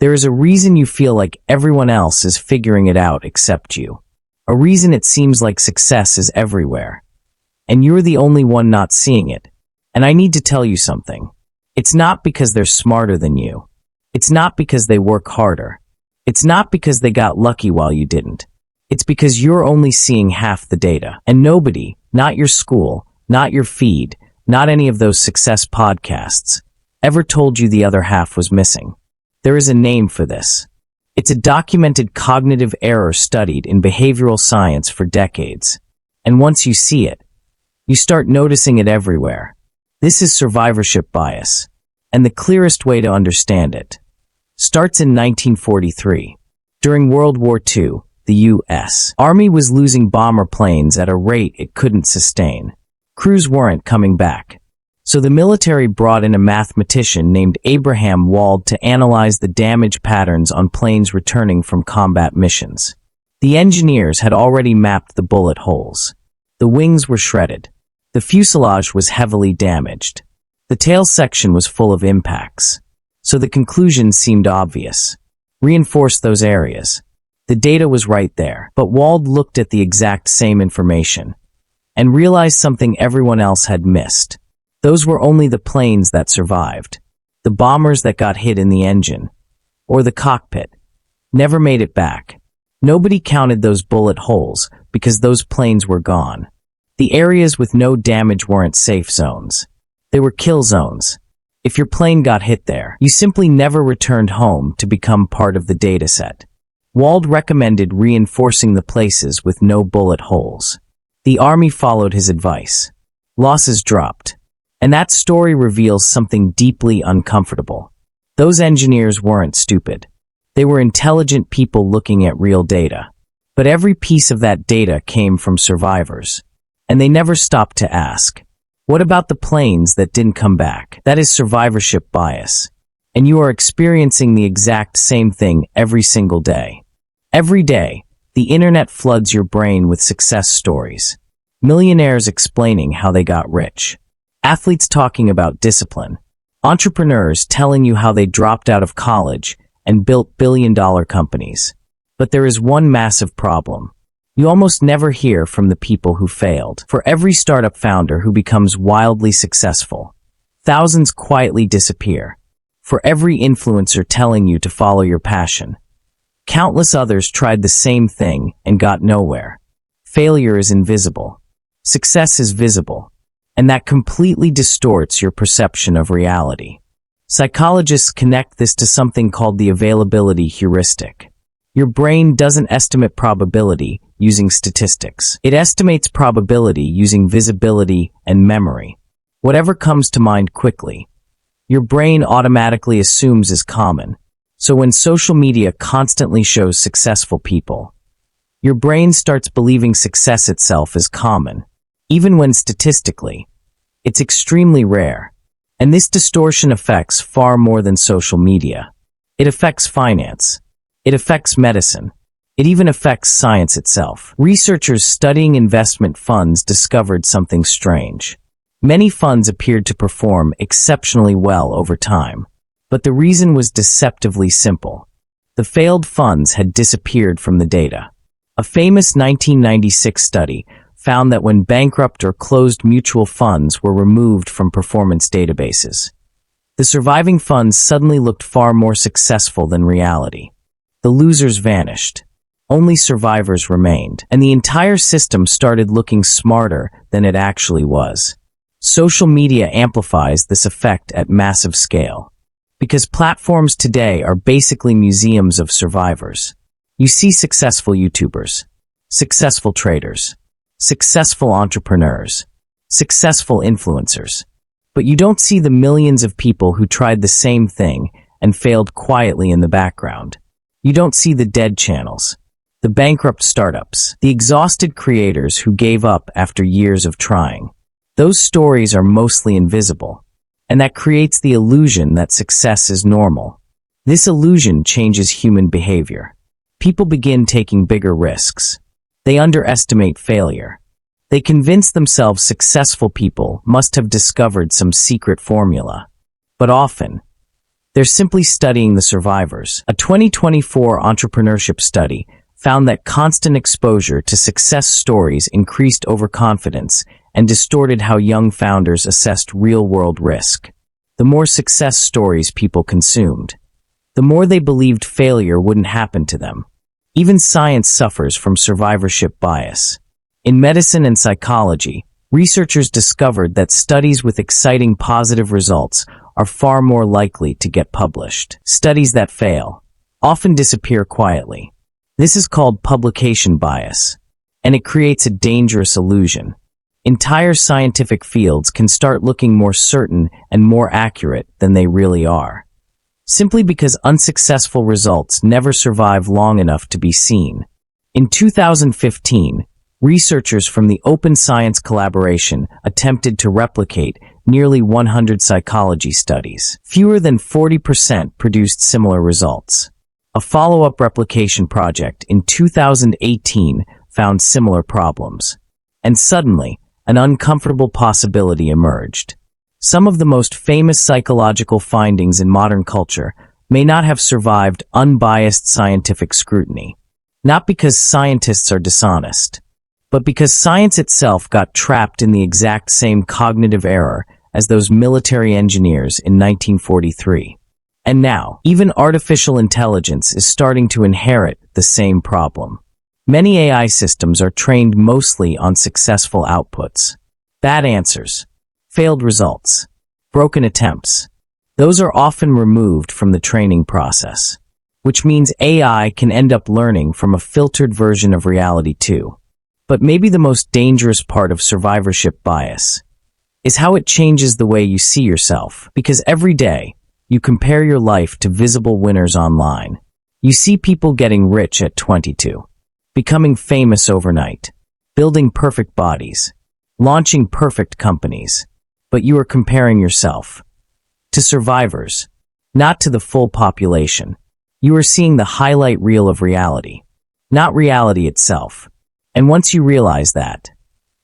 There is a reason you feel like everyone else is figuring it out except you. A reason it seems like success is everywhere. And you're the only one not seeing it. And I need to tell you something. It's not because they're smarter than you. It's not because they work harder. It's not because they got lucky while you didn't. It's because you're only seeing half the data. And nobody, not your school, not your feed, not any of those success podcasts, ever told you the other half was missing. There is a name for this. It's a documented cognitive error studied in behavioral science for decades. And once you see it, you start noticing it everywhere. This is survivorship bias. And the clearest way to understand it starts in 1943. During World War II, the U.S. Army was losing bomber planes at a rate it couldn't sustain. Crews weren't coming back. So the military brought in a mathematician named Abraham Wald to analyze the damage patterns on planes returning from combat missions. The engineers had already mapped the bullet holes. The wings were shredded. The fuselage was heavily damaged. The tail section was full of impacts. So the conclusion seemed obvious. Reinforce those areas. The data was right there, but Wald looked at the exact same information and realized something everyone else had missed. Those were only the planes that survived. The bombers that got hit in the engine, or the cockpit, never made it back. Nobody counted those bullet holes because those planes were gone. The areas with no damage weren't safe zones. They were kill zones. If your plane got hit there, you simply never returned home to become part of the dataset. Wald recommended reinforcing the places with no bullet holes. The Army followed his advice. Losses dropped. And that story reveals something deeply uncomfortable. Those engineers weren't stupid. They were intelligent people looking at real data. But every piece of that data came from survivors. And they never stopped to ask, what about the planes that didn't come back? That is survivorship bias. And you are experiencing the exact same thing every single day. Every day, the internet floods your brain with success stories. Millionaires explaining how they got rich. Athletes talking about discipline. Entrepreneurs telling you how they dropped out of college and built billion-dollar companies. But there is one massive problem. You almost never hear from the people who failed. For every startup founder who becomes wildly successful, thousands quietly disappear. For every influencer telling you to follow your passion, countless others tried the same thing and got nowhere. Failure is invisible. Success is visible. And that completely distorts your perception of reality. Psychologists connect this to something called the availability heuristic. Your brain doesn't estimate probability using statistics. It estimates probability using visibility and memory. Whatever comes to mind quickly, your brain automatically assumes is common. So when social media constantly shows successful people, your brain starts believing success itself is common, even when statistically, it's extremely rare. And this distortion affects far more than social media. It affects finance. It affects medicine. It even affects science itself. Researchers studying investment funds discovered something strange. Many funds appeared to perform exceptionally well over time. But the reason was deceptively simple. The failed funds had disappeared from the data. A famous 1996 study found that when bankrupt or closed mutual funds were removed from performance databases, the surviving funds suddenly looked far more successful than reality. The losers vanished. Only survivors remained, and the entire system started looking smarter than it actually was. Social media amplifies this effect at massive scale, because platforms today are basically museums of survivors. You see successful YouTubers, successful traders, successful entrepreneurs, successful influencers. But you don't see the millions of people who tried the same thing and failed quietly in the background. You don't see the dead channels, the bankrupt startups, the exhausted creators who gave up after years of trying. Those stories are mostly invisible, and that creates the illusion that success is normal. This illusion changes human behavior. People begin taking bigger risks. They underestimate failure. They convince themselves successful people must have discovered some secret formula. But often, They're simply studying the survivors. A 2024 entrepreneurship study found that constant exposure to success stories increased overconfidence and distorted how young founders assessed real-world risk. The more success stories people consumed, the more they believed failure wouldn't happen to them. Even science suffers from survivorship bias. In medicine and psychology, researchers discovered that studies with exciting positive results are far more likely to get published. Studies that fail often disappear quietly. This is called publication bias, and it creates a dangerous illusion. Entire scientific fields can start looking more certain and more accurate than they really are, simply because unsuccessful results never survive long enough to be seen. In 2015, researchers from the Open Science Collaboration attempted to replicate nearly 100 psychology studies. Fewer than 40% produced similar results. A follow-up replication project in 2018 found similar problems. And suddenly, an uncomfortable possibility emerged. Some of the most famous psychological findings in modern culture may not have survived unbiased scientific scrutiny. Not because scientists are dishonest, but because science itself got trapped in the exact same cognitive error as those military engineers in 1943. And now, even artificial intelligence is starting to inherit the same problem. Many AI systems are trained mostly on successful outputs. Bad answers, failed results, broken attempts. Those are often removed from the training process, which means AI can end up learning from a filtered version of reality too. But maybe the most dangerous part of survivorship bias is how it changes the way you see yourself, because every day, you compare your life to visible winners online. You see people getting rich at 22, becoming famous overnight, building perfect bodies, launching perfect companies. But you are comparing yourself to survivors, not to the full population. You are seeing the highlight reel of reality, not reality itself. And once you realize that,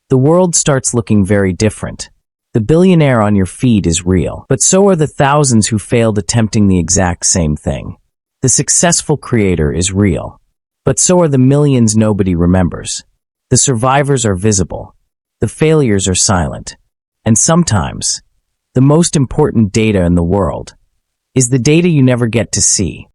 the world starts looking very different. The billionaire on your feed is real, but so are the thousands who failed attempting the exact same thing. The successful creator is real, but so are the millions nobody remembers. The survivors are visible, the failures are silent, and sometimes, the most important data in the world is the data you never get to see.